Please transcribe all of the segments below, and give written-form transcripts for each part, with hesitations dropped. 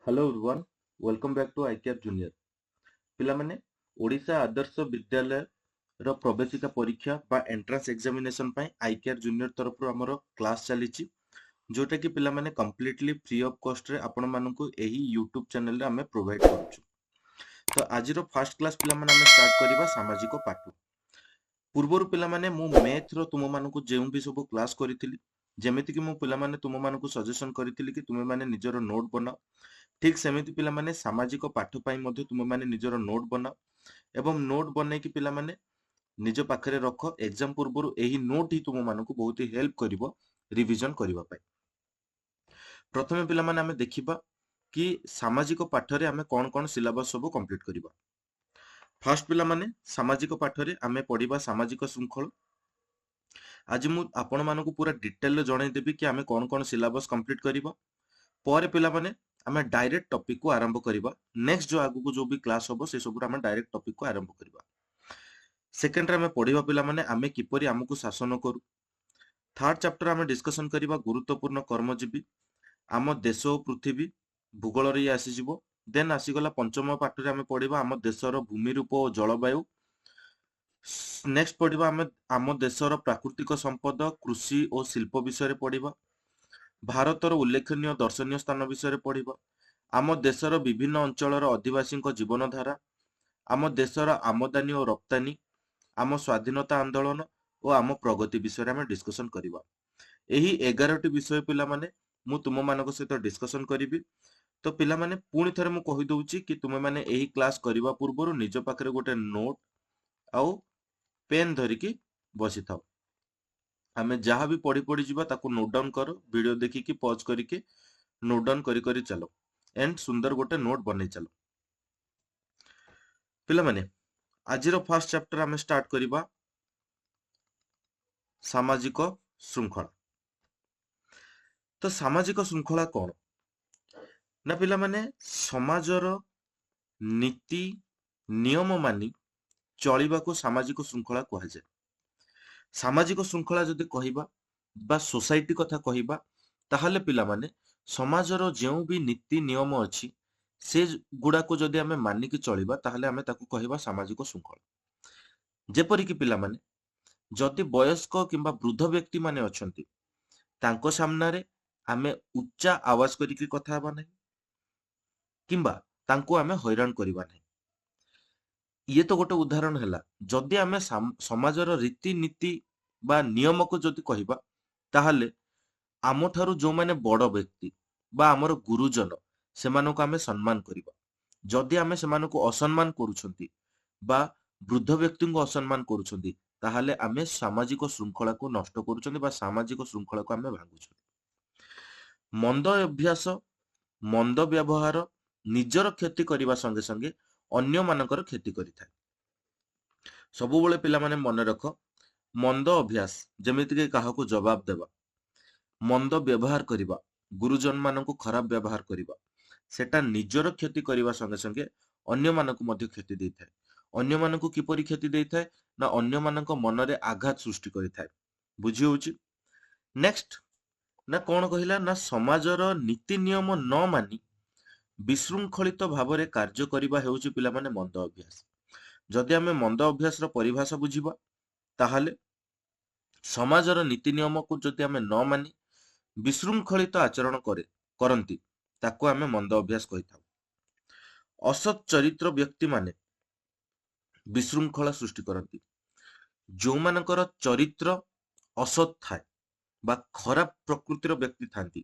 Hello everyone welcome back to IKR junior पिलामाने ओडिशा आदर्श विद्यालय रो प्रवेशिका परीक्षा बा एंट्रेंस एग्जामिनेशन पई आईकेआर जूनियर तरफ हमरो क्लास चलीची जोटा कि पिलामाने कंप्लीटली फ्री ऑफ कॉस्ट रे आपण मानकु एही यूट्यूब चैनल रे हमें प्रोवाइड करूछु। तो आज रो फर्स्ट क्लास पिलामाने हमें स्टार्ट करिबा सामाजिक पाठ। पूर्वरु पिलामाने मु मैथ रो तुम मानकु जेउ भी सब क्लास करिथिली जेमिति कि मु पिलामाने तुम मानकु सजेशन करिथिली कि तुमे माने निजरो नोट बनाओ। ठीक सेमिति पिलामाने सामाजिक पाठ पई मध्ये तुमे माने निजरो नोट बनाओ एवं नोट बनै कि पिलामाने निज पाखरे रख एग्जाम पूर्वरु एही नोट ही तुम मानकु बहुत ही हेल्प करिवो रिवीजन करिवा पई। प्रथमे पिलामाने हमें देखिबा कि सामाजिक पाठरे हमें कोन सिलेबस सब कंप्लीट करिबा। फर्स्ट पिलामाने सामाजिक पाठरे हमें पढिबा सामाजिक श्रृंखला। आज मु आपण मानकु पूरा डिटेल रे जणाई देबी कि हमें कोन सिलेबस कंप्लीट करिबा। पर पिलामाने आमे डायरेक्ट टॉपिक को आरंभ करिबा। नेक्स्ट जो आगु को जो भी क्लास होबो से सब आमे डायरेक्ट टॉपिक को आरंभ करिबा। सेकंड रे आमे पढिबा पिलामाने आमे किपरि हमकु शासन करू। थर्ड चैप्टर आमे डिस्कशन करिबा गुरुत्वपूर्ण कर्मजीवी आम देश और पृथ्वी भूगोल रे आसी जिवो। देन आसीगला पंचम पाठ रे आमे पढिबा आम देशर भूमि रूप और जलवायु। नेक्स्ट पढिबा आमे आम देशर प्राकृतिक संपद कृषि और शिल्प विषय रे पढिबा। भारतर उल्लेखनीय दर्शनीय स्थान विषय पढ़िबा। आम देशर विभिन्न अंचलर अधिवासी जीवन धारा, आम देशर आमदानी और रप्तानी, आम स्वाधीनता आंदोलन और आम प्रगति विषय आम डिस्कसन करिबा। एही 11टी विषय पिला माने मु तुम मानक सहित डिस्कसन करिबि। तो पिला माने पुणी थरे मु कहि दउची कि तुमे माने एही क्लास करिबा पूर्वरु निज पाखरे गोटे नोट आउ पेन धरिकी बसी थाओ। आमे जहाँ भी पढ़ी पढ़ी जीवा ताकू नोट डाउन करो, वीडियो देखिकी पॉज करिके नोट डाउन करी करी चलो एंड सुंदर गोटे नोट बनै चलो। पिला माने आजिरो फर्स्ट चैप्टर आमे स्टार्ट करिबा सामाजिक श्रृंखला। तो सामाजिक श्रृंखला कोन ना पिला माने समाजर नीति नियम मानी चलिबाको सामाजिक श्रृंखला कहा जाय। सामाजिक श्रृंखला जदि कहिबा बा सोसाइटी कथा कहिबा ताहले पिला माने समाजर जेउ भी नीति नियम अछि से गुडा को जदि आमे मानिकी चलिबा ताहले आमे ताकू कहिबा सामाजिक श्रृंखला। जेपरि कि पिला माने जदि वयस्क किंबा वृद्ध व्यक्ति माने अछंती तांको सामना रे आमे उच्चा आवाज करिकी कथा हबा नै किंबा तांको आमे हैरान करिबा नै। ये तो गोटे उदाहरण हैला। जदि आमे समाजर रीति नीति बा नियम को जदि कहिबा ताहले आम ठारू जो माने बड़ व्यक्ति बा आमर गुरुजन सेमानको आमे सम्मान करिबा। जदि आमे सेमानको असम्मान करूछंती बा वृद्ध व्यक्ति को असम्मान करूछंती ताहले आमे सामाजिक श्रृंखला को नष्ट करूछंती बा सामाजिक श्रृंखला को आमे भांगुछंती। मंद अभ्यास मंद व्यवहार निजर क्षति करबा संगे संगे अन्य मानकर क्षति करिथाय। सबु बेले पिला माने मन रख मंद अभ्यास जेमिति के काहाको जवाब देबा, मंद व्यवहार करिबा, गुरुजन माननको खराब व्यवहार करिबा सेटा निजर क्षति करबा संगे संगे अन्य माननको मध्य क्षति देइथाय। अन्य माननको किपरि क्षति देइथाय ना अन्य मानको मनरे आघात सृष्टि करिथाय। बुझी होउची। नेक्स्ट ना कोन कहिला ना समाजर नीति नियम न मानी विशृंखलित भावरे कार्य करिबा हेउची पिला माने मंद अभ्यास। जदि आमे मंद अभ्यास रो परिभाषा बुझिबा ताहले समाजर नीति नियम को जदि आमे न मानी विशृंखलित आचरण करंती ताको आमे मंद अभ्यास कहिथाउ। असत चरित्र व्यक्ति माने विशृंखला सृष्टि करंती। जो मानकर चरित्र असत थाए बा खराब प्रकृतिर व्यक्ति थांती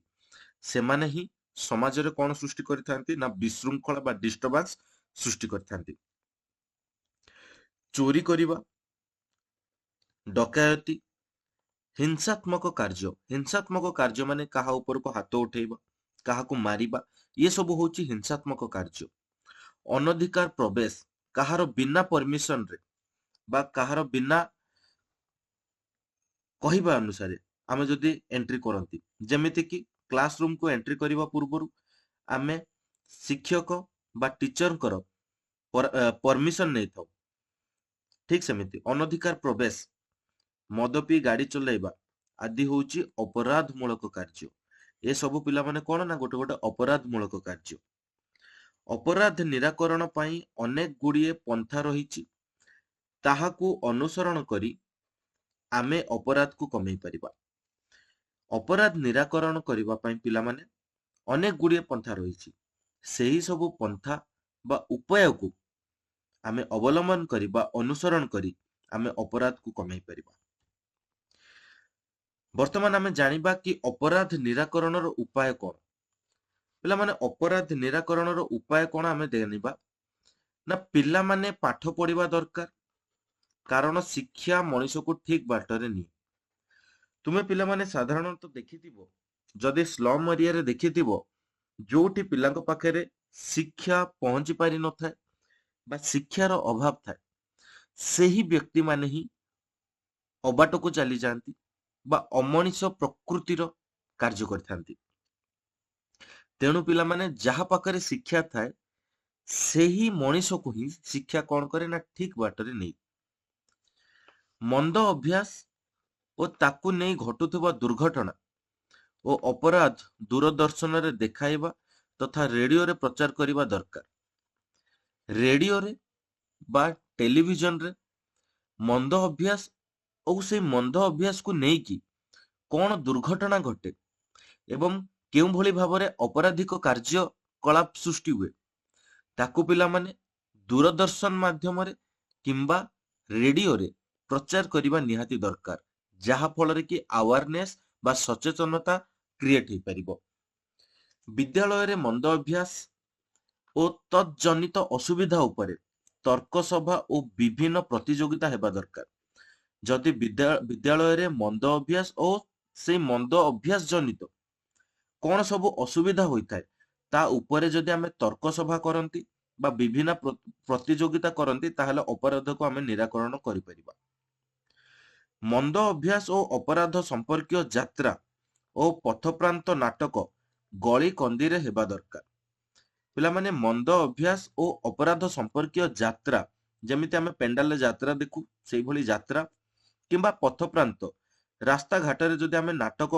सेमाने ही समाज रे कोन सृष्टि करिथांती ना विशृंखला बा डिस्टर्बेंस सृष्टि करिथांती। चोरी करिबा, डकायती, हिंसात्मक कार्य माने काहा ऊपर को हाथ उठेबा, काहा को मारिबा, ये सब होची हिंसात्मक कार्य। अनधिकार प्रवेश काहार बिना परमिशन रे बा काहार बिना कहिबा अनुसार आमे जदि एंट्री करंती जेमिति कि क्लासरूम को एंट्री करिबा पूर्वरु आमे शिक्षक बा टीचर कर परमिशन नै थाउ। ठीक सेमिति अनधिकार प्रवेश मद पी गाड़ी चलाइबा आदि होची अपराध मूलक कार्य। ए सब पिला माने कोन ना गोटे गोटे अपराध मूलक कार्य। ଅପରାଧ ନିରାକରଣ ପାଇଁ ଅନେକ ଗୁଡ଼ିଏ ପନ୍ଥା ରହିଛି। ତାହାକୁ ଅନୁସରଣ କରି ଆମେ ଅପରାଧକୁ କମେଇ ପାରିବା। ଅପରାଧ ନିରାକରଣ କରିବା ପାଇଁ ପିଲାମାନେ ଅନେକ ଗୁଡ଼ିଏ ପନ୍ଥା ରହିଛି। ସେହି ସବୁ ପନ୍ଥା ବା ଉପାୟକୁ ଆମେ ଅବଲମ୍ବନ କରି ବା ଅନୁସରଣ କରି ଆମେ ଅପରାଧକୁ କମେଇ ପାରିବା। ବର୍ତ୍ତମାନ ଆମେ ଜାଣିବା କି ଅପରାଧ ନିରାକରଣର ଉପାୟ କ'ଣ। ପିଲାମାନେ ଅପରାଧ ନିରାକରଣର ଉପାୟ କ'ଣ ଆମେ ଜାଣିବା ନା ପିଲାମାନେ ପାଠ ପଢିବା ଦରକାର, କାରଣ ଶିକ୍ଷା ମଣିଷକୁ ଠିକ ବାଟରେ ନିଏ। ତୁମେ ପିଲାମାନେ ସାଧାରଣତଃ ଦେଖିଥିବ, ଯଦି ସ୍ଲମ ଏରିଆରେ ଦେଖିଥିବ, ଯୋଉଠି ପିଲାଙ୍କ ପାଖରେ ଶିକ୍ଷା ପହଞ୍ଚି ପାରିନଥାଏ ବା ଶିକ୍ଷାର ଅଭାବ ଥାଏ, ସେହି ବ୍ୟକ୍ତିମାନେ ହିଁ ଅବାଟକୁ ଚାଲିଯାଆନ୍ତି ବା ଅମଣିଷ ପ୍ରକୃତିର କାର୍ଯ୍ୟ କରିଥାନ୍ତି। ତେଣୁ ପିଲାମାନେ ଯାହା ପାଖରେ ଶିକ୍ଷା ଥାଏ, ସେହି ମଣିଷକୁ ହିଁ ଶିକ୍ଷା କ'ଣ କରେ ନା ଠିକ ବାଟରେ ନେଇ ମନ୍ଦ ଅଭ୍ୟାସ ଓ ତାକୁ ନେଇ ଘଟୁଥିବା ଦୁର୍ଘଟଣା ଓ ଅପରାଧ ଦୂରଦର୍ଶନରେ ଦେଖାଇବା ତଥା ରେଡିଓରେ ପ୍ରଚାର କରିବା ଦରକାର। ରେଡିଓରେ ବା ଟେଲିଭିଜନରେ ମନ୍ଦ ଅଭ୍ୟାସ ଓ ସେଇ ମନ୍ଦ ଅଭ୍ୟାସକୁ ନେଇକି କ'ଣ ଦୁର୍ଘଟଣା ଘଟେ ଏବଂ କେଉଁଭଳି ଭାବରେ ଅପରାଧିକ କାର୍ଯ୍ୟକଳାପ ସୃଷ୍ଟି ହୁଏ, ତାକୁ ପିଲାମାନେ ଦୂରଦର୍ଶନ ମାଧ୍ୟମରେ କିମ୍ବା ରେଡିଓରେ ପ୍ରଚାର କରିବା ନିହାତି ଦରକାର, ଯାହା ଫଳରେ କି ଆୱାରନେସ୍ ବା ସଚେତନତା କ୍ରିଏଟ ହେଇପାରିବ। ବିଦ୍ୟାଳୟରେ ମନ୍ଦ ଅଭ୍ୟାସ ଓ ତତ୍ଜନିତ ଅସୁବିଧା ଉପରେ ତର୍କ ସଭା ଓ ବିଭିନ୍ନ ପ୍ରତିଯୋଗିତା ହେବା ଦରକାର। ଯଦି ବିଦ୍ୟାଳୟରେ ମନ୍ଦ ଅଭ୍ୟାସ ଓ ସେଇ ମନ୍ଦ ଅଭ୍ୟାସ ଜନିତ କ'ଣ ସବୁ ଅସୁବିଧା ହୋଇଥାଏ, ତା ଉପରେ ଯଦି ଆମେ ତର୍କ ସଭା କରନ୍ତି ବା ବିଭିନ୍ନ ପ୍ରତିଯୋଗିତା କରନ୍ତି, ତାହେଲେ ଅପରାଧକୁ ଆମେ ନିରାକରଣ କରିପାରିବା। ମନ୍ଦ ଅଭ୍ୟାସ ଓ ଅପରାଧ ସମ୍ପର୍କୀୟ ଯାତ୍ରା ଓ ପଥପ୍ରାନ୍ତ ନାଟକ ଗଳି କନ୍ଦିରେ ହେବା ଦରକାର। ପିଲାମାନେ ମନ୍ଦ ଅଭ୍ୟାସ ଓ ଅପରାଧ ସମ୍ପର୍କୀୟ ଯାତ୍ରା, ଯେମିତି ଆମେ ପେଣ୍ଡାଲରେ ଯାତ୍ରା ଦେଖୁ, ସେଇଭଳି ଯାତ୍ରା କିମ୍ବା ପଥପ୍ରାନ୍ତ ରାସ୍ତାଘାଟରେ ଯଦି ଆମେ ନାଟକ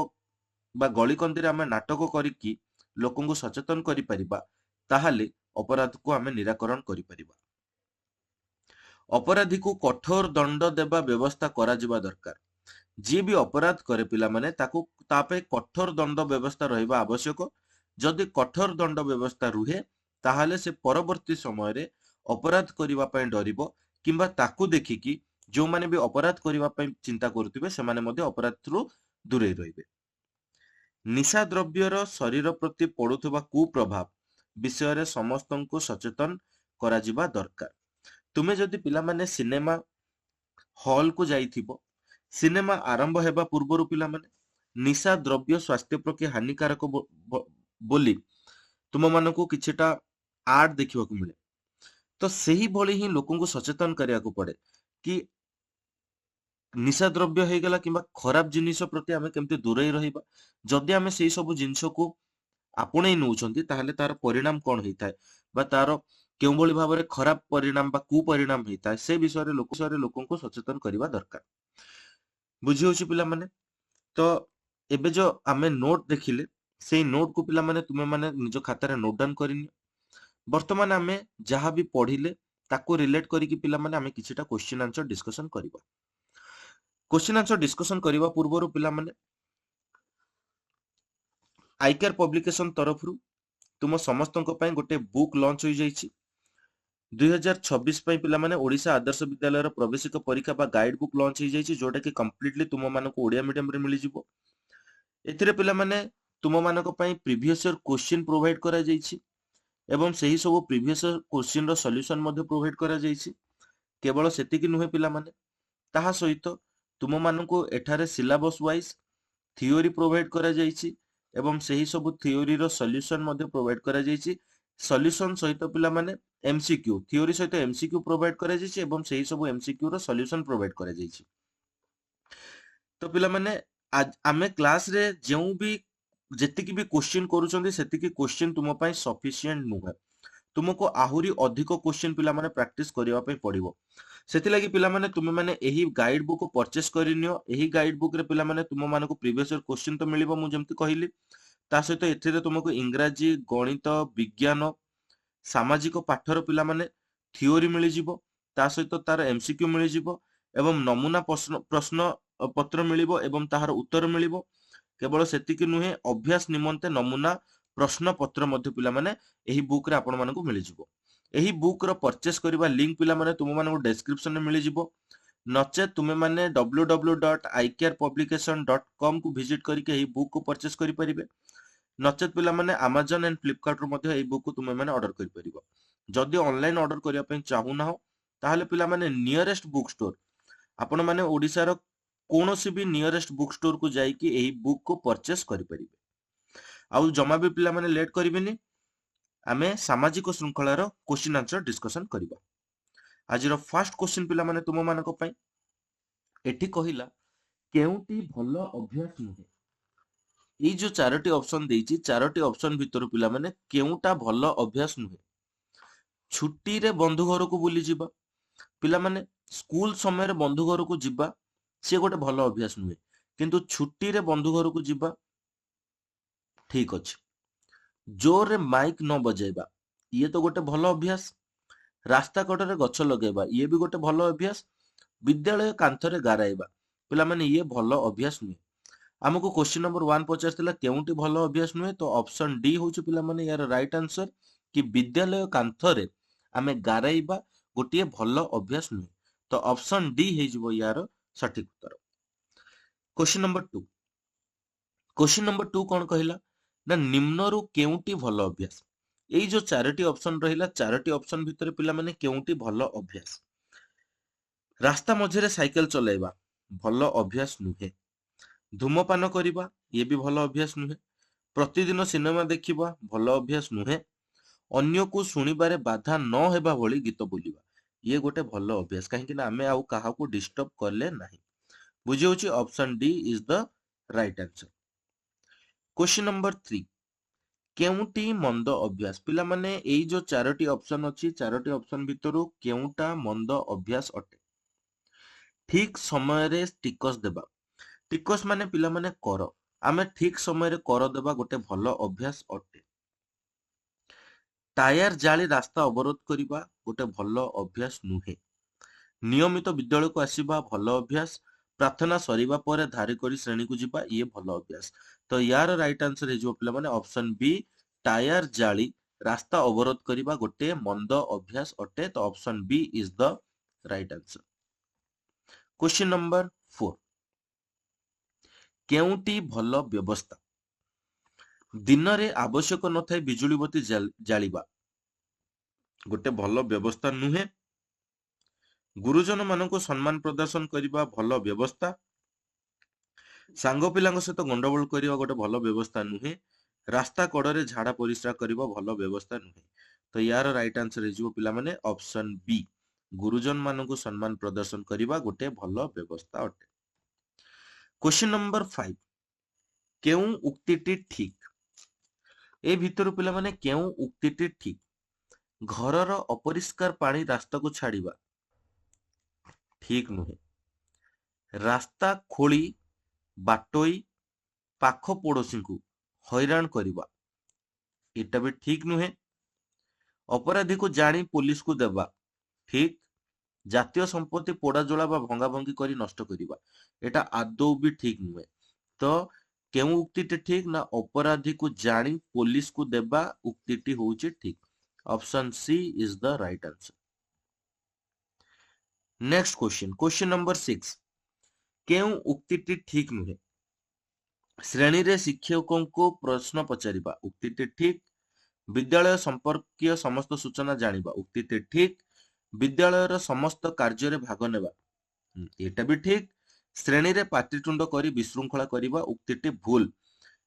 ବା ଗଳିକନ୍ଦିରେ ଆମେ ନାଟକ କରିକି ଲୋକଙ୍କୁ ସଚେତନ କରିପାରିବା, ତାହେଲେ ଅପରାଧକୁ ଆମେ ନିରାକରଣ କରିପାରିବା। ଅପରାଧୀକୁ କଠୋର ଦଣ୍ଡ ଦେବା ବ୍ୟବସ୍ଥା କରାଯିବା ଦରକାର। ଯିଏ ବି ଅପରାଧ କରେ ପିଲାମାନେ, ତାକୁ ତା ପାଇଁ କଠୋର ଦଣ୍ଡ ବ୍ୟବସ୍ଥା ରହିବା ଆବଶ୍ୟକ। ଯଦି କଠୋର ଦଣ୍ଡ ବ୍ୟବସ୍ଥା ରୁହେ, ତାହେଲେ ସେ ପରବର୍ତ୍ତୀ ସମୟରେ ଅପରାଧ କରିବା ପାଇଁ ଡରିବ କିମ୍ବା ତାକୁ ଦେଖିକି ଯେଉଁମାନେ ବି ଅପରାଧ କରିବା ପାଇଁ ଚିନ୍ତା କରୁଥିବେ, ସେମାନେ ମଧ୍ୟ ଅପରାଧରୁ ଦୂରେଇ ରହିବେ। ନିଶା ଦ୍ରବ୍ୟର ଶରୀର ପ୍ରତି ପଡୁଥିବା କୁପ୍ରଭାବ ବିଷୟରେ ସମସ୍ତଙ୍କୁ ସଚେତନ କରାଯିବା ଦରକାର। ତୁମେ ଯଦି ପିଲାମାନେ ସିନେମା ହଲକୁ ଯାଇଥିବ, ସିନେମା ଆରମ୍ଭ ହେବା ପୂର୍ବରୁ ପିଲାମାନେ ନିଶା ଦ୍ରବ୍ୟ ସ୍ୱାସ୍ଥ୍ୟ ପକ୍ଷେ ହାନିକାରକ ବୋଲି ତୁମମାନଙ୍କୁ କିଛିଟା ଆଡ୍ ଦେଖିବାକୁ ମିଳେ। ତ ସେହିଭଳି ହିଁ ଲୋକଙ୍କୁ ସଚେତନ କରିବାକୁ ପଡେ କି ନିଶା ଦ୍ରବ୍ୟ ହେଇଗଲା କିମ୍ବା ଖରାପ ଜିନିଷ ପ୍ରତି ଆମେ କେମିତି ଦୂରେଇ ରହିବା। ଯଦି ଆମେ ସେଇ ସବୁ ଜିନିଷକୁ ଆପଣେଇ ନେଉଛନ୍ତି, ତାହେଲେ ତାର ପରିଣାମ କ'ଣ ହେଇଥାଏ ବା ତାର କେଉଁଭଳି ଭାବରେ ଖରାପ ପରିଣାମ ବା କୁପରିଣାମ ହେଇଥାଏ, ସେ ବିଷୟରେ ଲୋକଙ୍କୁ ସଚେତନ କରିବା ଦରକାର। ବୁଝି ହଉଛି ପିଲାମାନେ? ତ ଏବେ ଯୋଉ ଆମେ ନୋଟ ଦେଖିଲେ, ସେଇ ନୋଟକୁ ପିଲାମାନେ ତୁମେ ମାନେ ନିଜ ଖାତାରେ ନୋଟ ଡାଉନ କରିନିଅ। ବର୍ତ୍ତମାନ ଆମେ ଯାହା ବି ପଢିଲେ ତାକୁ ରିଲେଟ କରିକି ପିଲାମାନେ ଆମେ କିଛିଟା କ୍ୱେଶ୍ଚିନ୍ ଆନ୍ସର ଡିସ୍କସନ କରିବା। क्वेश्चन आंसर डिस्कशन करने पूर्व पिलाମାନେ आईकेआर पब्लिकेशन तरफ तुम समस्त गोटे बुक लॉन्च हो जाइए 2026 पिलाମାନେ ओडिशा आदर्श विद्यालय प्रवेशिक परीक्षा बा गाइड बुक लॉन्च हो जाइए, जोटा कि कंप्लीटली तुम मानक ओडिया मीडियम रे मिल जिवो। एथिरे पिलाମାନେ तुम मानक पई प्रीवियस ईयर क्वेश्चन प्रोवाइड करा जाइए एवं सही सब प्रीवियस ईयर क्वेश्चन रो सॉल्यूशन मध्ये प्रोवाइड करा जाइए। केवल सेतिकी नुहे पिलाମାନେ, ताहा सहित तुम मानक एठारे सिलेबस वाइज थियोरी प्रोवाइड करा जाइए एवं सही सब थियोरी रो सॉल्यूशन मध्ये प्रोवाइड करा जाइए। सॉल्यूशन सहित पिलाମାନେ एमसीक्यू थियोरी सहित एमसीक्यू प्रोवाइड करा जाइए एवं सही सब एमसीक्यू रो सॉल्यूशन प्रोवाइड करा जाइए। तो पिलाମାନେ आज आमे क्लास रे जेउ भी जेतिकी भी क्वेश्चन करूछंदी, सेतिकी क्वेश्चन तुम पई सफिशिएंट नुहे। तुमको आहुरी अधिक क्वेश्चन पिलाମାନେ प्रैक्टिस करिवा पई पड़िबो। सेति पिलाମାନେ तुम माने एही गाइड बुक परचेस करिनियो। एही गाइड बुक रे पिलाମାନେ तुम मानको प्रीवियस ईयर क्वेश्चन तो मिलिबो, मु जेमति कहिली, ता सहित एथिरे तुमको इंग्रजी, गणित, विज्ञान ସାମାଜିକ ପାଠର ପିଲାମାନେ ଥିଓରି ମିଳିଯିବ, ତା ସହିତ ତାର ଏମସିକ୍ୟୁ ମିଳିଯିବ ଏବଂ ନମୁନା ପ୍ରଶ୍ନ ପତ୍ର ମିଳିବ ଏବଂ ତାହାର ଉତ୍ତର ମିଳିବ। କେବଳ ସେତିକି ନୁହେଁ, ଅଭ୍ୟାସ ନିମନ୍ତେ ନମୁନା ପ୍ରଶ୍ନ ପତ୍ର ମଧ୍ୟ ପିଲାମାନେ ଏହି ବୁକ୍ ରେ ଆପଣମାନଙ୍କୁ ମିଳିଯିବ। ଏହି ବୁକ୍ ର ପରଚେସ୍ କରିବା ଲିଙ୍କ ପିଲାମାନେ ତୁମମାନଙ୍କୁ ଡେସ୍କ୍ରିପସନରେ ମିଳିଯିବ। ନଚେତ୍ ତୁମେମାନେ www.icarepublication.com କୁ ଭିଜିଟ୍ କରିକି ଏହି ବୁକ୍ କୁ ପରଚେସ୍ କରିପାରିବେ। ନଚେତ୍ ପିଲାମାନେ ଆମାଜନ ଆଣ୍ଡ ଫ୍ଲିପକାର୍ଟ ରୁ ମଧ୍ୟ ଏହି ବୁକ୍ କୁ ତୁମେମାନେ ଅର୍ଡର କରିପାରିବ। ଯଦି ଅନଲାଇନ ଅର୍ଡର କରିବା ପାଇଁ ଚାହୁଁନାହ, ତାହେଲେ ପିଲାମାନେ ନିୟରେଷ୍ଟ ବୁକ୍ ଷ୍ଟୋର, ଆପଣମାନେ ଓଡ଼ିଶାର କୌଣସି ବି ନିୟରେଷ୍ଟ ବୁକ୍ ଷ୍ଟୋର କୁ ଯାଇକି ଏହି ବୁକ୍ କୁ ପରଚେସ୍ କରିପାରିବେ। ଆଉ ଜମା ବି ପିଲାମାନେ ଲେଟ୍ କରିବେନି, ଆମେ ସାମାଜିକ ଶୃଙ୍ଖଳାର କ୍ୱେଶ୍ଚିନ୍ ଆନ୍ସର ଡିସ୍କସନ କରିବା। ଆଜିର ଫାର୍ଷ୍ଟ କ୍ୱେଶ୍ଚିନ୍ ପିଲାମାନେ ତୁମମାନଙ୍କ ପାଇଁ ଏଠି କହିଲା, କେଉଁଟି ଭଲ ଅଭ୍ୟାସ ନୁହେଁ? ଏଇ ଯୋଉ ଚାରୋଟି ଅପସନ ଦେଇଛି, ଚାରୋଟି ଅପସନ ଭିତରୁ ପିଲାମାନେ କେଉଁଟା ଭଲ ଅଭ୍ୟାସ ନୁହେଁ? ଛୁଟିରେ ବନ୍ଧୁ ଘରକୁ ବୁଲିଯିବା, ପିଲାମାନେ ସ୍କୁଲ ସମୟରେ ବନ୍ଧୁ ଘରକୁ ଯିବା ସେ ଗୋଟେ ଭଲ ଅଭ୍ୟାସ ନୁହେଁ, କିନ୍ତୁ ଛୁଟିରେ ବନ୍ଧୁ ଘରକୁ ଯିବା ଠିକ ଅଛି। ଜୋରରେ ମାଇକ ନ ବଜାଇବା, ଇଏ ତ ଗୋଟେ ଭଲ ଅଭ୍ୟାସ। ରାସ୍ତା କଡ଼ରେ ଗଛ ଲଗାଇବା, ଇଏ ବି ଗୋଟେ ଭଲ ଅଭ୍ୟାସ। ବିଦ୍ୟାଳୟ କାନ୍ଥରେ ଗାରାଇବା, ପିଲାମାନେ ଇଏ ଭଲ ଅଭ୍ୟାସ ନୁହେଁ। ଆମକୁ କ୍ୱେଶ୍ଚିନ୍ ନମ୍ବର 1 ପଚାରିଥିଲା କେଉଁଟି ଭଲ ଅଭ୍ୟାସ ନୁହେଁ, ତ ଅପସନ ଡି ହଉଛି ପିଲାମାନେ ୟାର ରାଇଟ ଆନ୍ସର, କି ବିଦ୍ୟାଳୟ କାନ୍ଥରେ ଆମେ ଗାରାଇବା ଗୋଟିଏ ଭଲ ଅଭ୍ୟାସ ନୁହେଁ। ତ ଅପସନ ଡି ହେଇଯିବ ୟାର ସଠିକ ଉତ୍ତର। କ୍ୱେଶ୍ଚିନ୍ ନମ୍ବର 2, କ୍ୱେଶ୍ଚିନ୍ ନମ୍ବର 2 କଣ କହିଲା ନା ନିମ୍ନରୁ କେଉଁଟି ଭଲ ଅଭ୍ୟାସ? ଏଇ ଯୋଉ ଚାରୋଟି ଅପସନ ରହିଲା, ଚାରୋଟି ଅପସନ ଭିତରେ ପିଲାମାନେ କେଉଁଟି ଭଲ ଅଭ୍ୟାସ? ରାସ୍ତା ମଝିରେ ସାଇକେଲ ଚଲାଇବା ଭଲ ଅଭ୍ୟାସ ନୁହେଁ। ଧୂମପାନ କରିବା, ଇଏ ବି ଭଲ ଅଭ୍ୟାସ ନୁହେଁ। ପ୍ରତିଦିନ ସିନେମା ଦେଖିବା ଭଲ ଅଭ୍ୟାସ ନୁହେଁ। ଅନ୍ୟକୁ ଶୁଣିବାରେ ବାଧା ନ ହେବା ଭଳି ଗୀତ ବୋଲିବା, ଇଏ ଗୋଟେ ଭଲ ଅଭ୍ୟାସ, କାହିଁକି ନା ଆମେ ଆଉ କାହାକୁ ଡିଷ୍ଟର୍ବ କଲେ ନାହିଁ। ବୁଝି ହଉଛି, option D is the right answer. Question number 3, କେଉଁଟି ମନ୍ଦ ଅଭ୍ୟାସ? ପିଲାମାନେ ଏଇ ଯୋଉ ଚାରୋଟି ଅପସନ ଅଛି, ଚାରୋଟି ଅପସନ ଭିତରୁ କେଉଁଟା ମନ୍ଦ ଅଭ୍ୟାସ ଅଟେ? ଠିକ ସମୟରେ ଟିକସ ଦେବା, ଟିକସ ମାନେ ପିଲାମାନେ କର, ଆମେ ଠିକ ସମୟରେ କର ଦେବା ଗୋଟେ ଭଲ ଅଭ୍ୟାସ ଅଟେ। ଟାୟାର ଜାଳି ରାସ୍ତା ଅବରୋଧ କରିବା ଗୋଟେ ଭଲ ଅଭ୍ୟାସ ନୁହେଁ। ନିୟମିତ ବିଦ୍ୟାଳୟକୁ ଆସିବା ଭଲ ଅଭ୍ୟାସ। ପ୍ରାର୍ଥନା ସରିବା ପରେ ଧାରି କରି ଶ୍ରେଣୀକୁ ଯିବା, ଇଏ ଭଲ ଅଭ୍ୟାସ। ତ ୟାର ରାଇଟ ଆନ୍ସର ହେଇଯିବ ପିଲାମାନେ ଅପସନ ବି, ଟାୟାର ଜାଳି ରାସ୍ତା ଅବରୋଧ କରିବା ଗୋଟେ ମନ୍ଦ ଅଭ୍ୟାସ ଅଟେ। ତ option B is the right answer. Question number 4, କେଉଁଟି ଭଲ ବ୍ୟବସ୍ଥା? ଦିନରେ ଆବଶ୍ୟକ ନଥାଏ ବିଜୁଳି ବତୀ ଜାଳିବା ଗୋଟେ ଭଲ ବ୍ୟବସ୍ଥା ନୁହେଁ। ଗୁରୁଜନ ମାନଙ୍କୁ ସମ୍ମାନ ପ୍ରଦର୍ଶନ କରିବା ଭଲ ବ୍ୟବସ୍ଥା। ସାଙ୍ଗ ପିଲାଙ୍କ ସହିତ ଗଣ୍ଡଗୋଳ କରିବା ଗୋଟେ ଭଲ ବ୍ୟବସ୍ଥା ନୁହେଁ। ରାସ୍ତା କଡ଼ରେ ଝାଡା ପରିସ୍ରା କରିବା ଭଲ ବ୍ୟବସ୍ଥା ନୁହେଁ। ତ ୟାର ରାଇଟ ଆନ୍ସର ହେଇଯିବ ପିଲାମାନେ ଅପସନ ବି, ଗୁରୁଜନ ମାନଙ୍କୁ ସମ୍ମାନ ପ୍ରଦର୍ଶନ କରିବା ଗୋଟେ ଭଲ ବ୍ୟବସ୍ଥା ଅଟେ। କ୍ୱେଶ୍ଚିନ୍ ନମ୍ବର 5, କେଉଁ ଉକ୍ତିଟି ଠିକ? ଏ ଭିତରୁ ପିଲାମାନେ କେଉଁ ଉକ୍ତିଟି ଠିକ? ଘରର ଅପରିଷ୍କାର ପାଣି ରାସ୍ତାକୁ ଛାଡ଼ିବା ଠିକ ନୁହେଁ। ରାସ୍ତା ଖୋଳି ବାଟୋଇ ପାଖ ପଡୋଶୀଙ୍କୁ ହଇରାଣ କରିବା, ଏଟା ବି ଠିକ ନୁହେଁ। ଅପରାଧୀକୁ ଜାଣି ପୋଲିସକୁ ଦେବା ଠିକ। ଜାତୀୟ ସମ୍ପତ୍ତି ପୋଡାଜଳା ବା ଭଙ୍ଗାଭଙ୍ଗି କରି ନଷ୍ଟ କରିବା, ଏଟା ଆଦୌ ବି ଠିକ ନୁହେଁ। ତ କେଉଁ ଉକ୍ତିଟି ଠିକ ନା ଅପରାଧୀକୁ ଜାଣି ପୋଲିସକୁ ଦେବା ଉକ୍ତିଟି ହଉଛି ଠିକ। Option she is the right answer. Next question, question number 6, କେଉଁ ଉକ୍ତିଟି ଠିକ ନୁହେଁ? ଶ୍ରେଣୀରେ ଶିକ୍ଷକଙ୍କୁ ପ୍ରଶ୍ନ ପଚାରିବା ଉକ୍ତିଟି ଠିକ। ବିଦ୍ୟାଳୟ ସମ୍ପର୍କୀୟ ସମସ୍ତ ସୂଚନା ଜାଣିବା ଉକ୍ତିଟି ଠିକ। ବିଦ୍ୟାଳୟର ସମସ୍ତ କାର୍ଯ୍ୟରେ ଭାଗ ନେବା, ଏଟା ବି ଠିକ। ଶ୍ରେଣୀରେ ପାଟିତୁଣ୍ଡ କରି ବିଶୃଙ୍ଖଳା କରିବା ଉକ୍ତିଟି ଭୁଲ।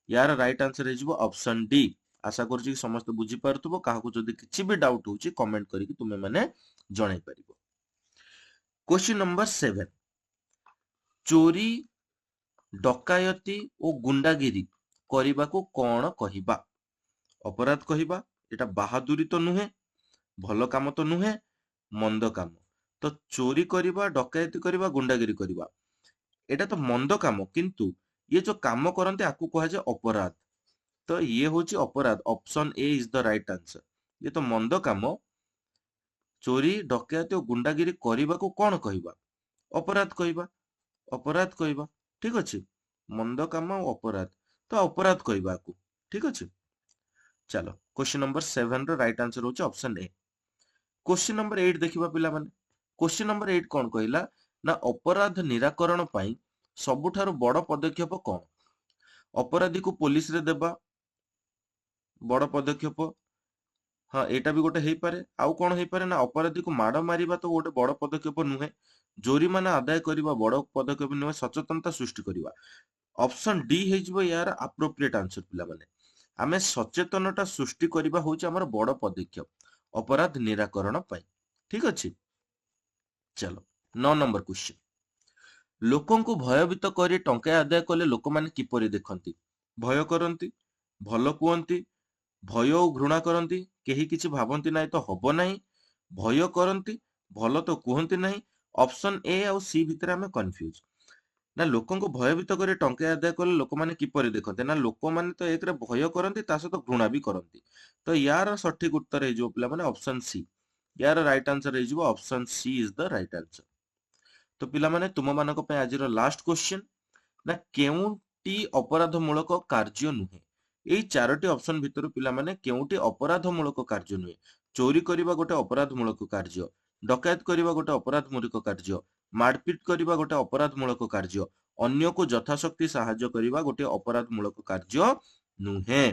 ୟାର ରାଇଟ ଆନ୍ସର ହେଇଯିବ ଅପସନ ଡି। ଆଶା କରୁଛି କି ସମସ୍ତେ ବୁଝିପାରୁଥିବ। କାହାକୁ ଯଦି କିଛି ବି ଡାଉଟ ହଉଛି କମେଣ୍ଟ କରିକି ତୁମେ ମାନେ ଜଣାଇ ପାରିବ। କ୍ୱେଶ୍ଚିନ୍ ନମ୍ବର 7, ଚୋରି ଡକାୟତି ଓ ଗୁଣ୍ଡାଗିରି କରିବାକୁ କଣ କହିବା? ଅପରାଧ କହିବା, ଏଟା ବାହାଦୁରୀ ତ ନୁହେଁ, ଭଲ କାମ ତ ନୁହେଁ, ମନ୍ଦ କାମ। ତ ଚୋରି କରିବା, ଡକାୟତି କରିବା, ଗୁଣ୍ଡାଗିରି କରିବା, ଏଟା ତ ମନ୍ଦ କାମ, କିନ୍ତୁ ଇଏ ଯୋଉ କାମ କରନ୍ତି ଆକୁ କୁହାଯାଏ ଅପରାଧ। ତ ଇଏ ହଉଛି ଅପରାଧ। Option A is the right answer. ये तो मंद काम। चोरी डकैती और गुंडागिरी करने को कौन कहवा? अपराध कहवा। अपराध कहवा। ठीक अच्छे। मंद काम और अपराध, तो अपराध कहवा को। ठीक अच्छे। चलो question number 7 row right answer होचे ऑप्शन ए। क्वेश्चन नंबर 8 देखिबा पिला माने। क्वेश्चन नंबर 8 कोन कहला ना अपराध निराकरण पई सबुठारो बड़ पदक्षेप कोन? अपराधी को पुलिस रे देबा बड़ पदक्षेप। हाँ एटा भी गोटे हेई पारे। आउ कोन हेई पारे ना अपराधी को माड़ मारिबा तो गोटे बड़ पदक्षेप नुहे। जोरिमाना आदाय करिबा बड़ पदक्षेप नुहे। सचेतनता सृष्टि करिबा। ऑप्शन डी हेजिबो यार एप्रोप्रिएट आंसर पिला माने। आमे सचेतनता सृष्टि करिबा होचे हमर बड़ पदक्षेप अपराध निराकरण पई। ठीक अछि। चलो 9 नंबर क्वेश्चन। लोकंकु भयभीत करी टंका आदाय कले लोकमाने किपरि देखंती? भय करंती, भलो कुहंती, भय और घृणा करंती, केही किछि भाबंती नाही तो हबो नाही, भय करंती, भलो तो कुहंती नाही। ऑप्शन ए और सी भितर आमे कंफ्यूज। ना लोकंकु भयभीत करी टंका आदाय कले लोकमाने किपरि देखंती? ना लोकमाने तो एक रे भय करंती ता सहित घृणा भी करंती। तो यार सठिक उत्तर हे जो पिला माने ऑप्शन सी। यार राइट आंसर हे जो option C is the right answer. तो पिला माने तुम मानक पे आज लास्ट क्वेश्चन ना केउटी अपराधमूलक कार्य नुहे? एई चारोटी ऑप्शन भितर पिला माने केउटी अपराधमूलक कार्य नुहे? चोरी करिबा गोटे अपराधमूलक कार्य, डकैत करिबा गोटे अपराधमूलक कार्य, मारपीट करिबा गोटे अपराधमूलक कार्य, अन्य को यथाशक्ति साहाय्य करिबा गोटे अपराधमूलक कार्य नुहे।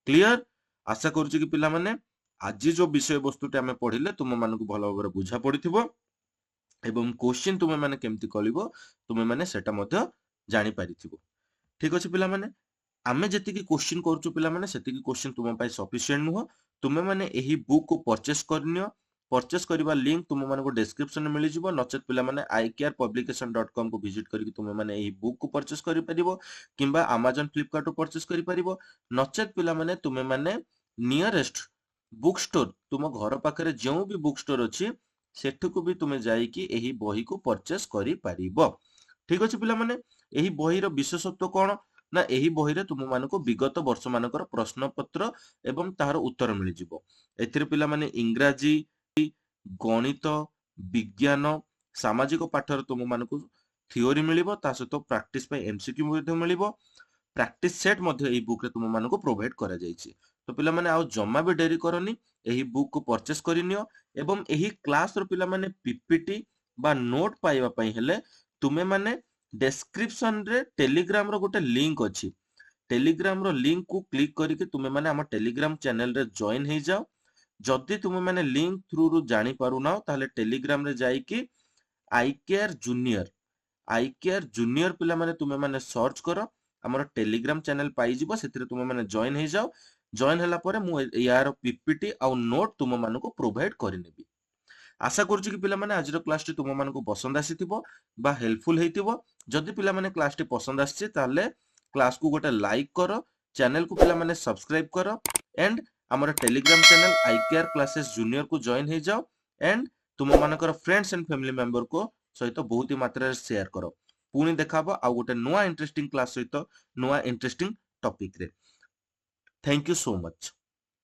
क्लियर? आशा करूची कि पिला माने आज जो विषय वस्तुटी आमे पढिले तुम मानकु भलो भाबरे बुझा पडिथिबो एवं क्वेश्चन तुमे माने केमती कलिबो तुमे माने सेटा मध्य जानि पारिथिबो। ठीक अछि पिला माने आमे जतिकि क्वेश्चन करछु पिला माने सेतिकि क्वेश्चन तुम पाई सफिशिएंट नुह। तुमे माने एही बुक को परचेस करनियो। परचेस करिबा लिंक तुम मानको डिस्क्रिप्शन में मिलि जिवो। नचेत पिला माने icarepublication.com को विजिट करिकि तुमे माने एही बुक को परचेस करि परिबो किंबा Amazon Flipkart को परचेस करि परिबो। नचेत पिला माने तुमे माने नियरेस्ट बुक स्टोर तुम घर पाखरे जेउ भी बुक स्टोर अछि सेठुको भी तुमे जाइकी एही बही को परचेस करि परिबो। ठीक अछि पिला माने एही बही रो विशेषत्व कोन ना एही बही रे तुम मानको विगत वर्ष मानकर प्रश्न पत्र एवं तार उत्तर मिलि जिवो। एथिरे पिला माने इंग्रजी, गणित, विज्ञान, सामाजिक पाठर तुम मानको थियोरी मिलिबो ता सहित प्रैक्टिस पे एमसीक्यू मध्ये मिलिबो। प्रैक्टिस सेट मध्ये एही बुक रे तुम मानको प्रोवाइड करा जायछि। तो पिला माने आउ जम्मा भी डेरी करनी एही बुक को परचेस करिनियो एवं एही क्लास रो पिला माने पीपीटी बा नोट पाइबा पई हेले तुमे माने डिस्क्रिप्शन रे टेलीग्राम रो गोटे लिंक अछि। टेलीग्राम रो लिंक को क्लिक करके तुमे माने हम टेलीग्राम चैनल रे जॉइन हे जाओ। जदि तुमे माने लिंक थ्रू रु जानि पारु ना ताले टेलीग्राम रे जाईकी आई केयर जूनियर पिला माने तुमे माने सर्च करो हमर टेलीग्राम चैनल पाई जिवो। सेतिरे तुमे माने जॉइन हे जाओ। जॉइन हला परे मु यार पीपीटी आ नोट तुम मानको प्रोवाइड करिनेबी। आशा करूची कि पिला माने आजिर क्लास टी तुम मानको पसंद आसीथिबो बा हेल्पफुल हेतिबो। जदि पिला माने क्लास टी पसंद आछि ताले क्लास को गोटे लाइक करो, चैनल को पिला माने सब्सक्राइब करो एंड हमर टेलीग्राम चैनल आई केयर क्लासेस जूनियर को जॉइन हे जाओ एंड तुम मानकर फ्रेंड्स एंड फैमिली मेंबर को सहित बहुत ही मात्रा रे शेयर करो। पुणी देखाबो आ गोटे नुआ इंटरेस्टिंग क्लास सहित नुआ इंटरेस्टिंग टॉपिक रे। Thank you so much.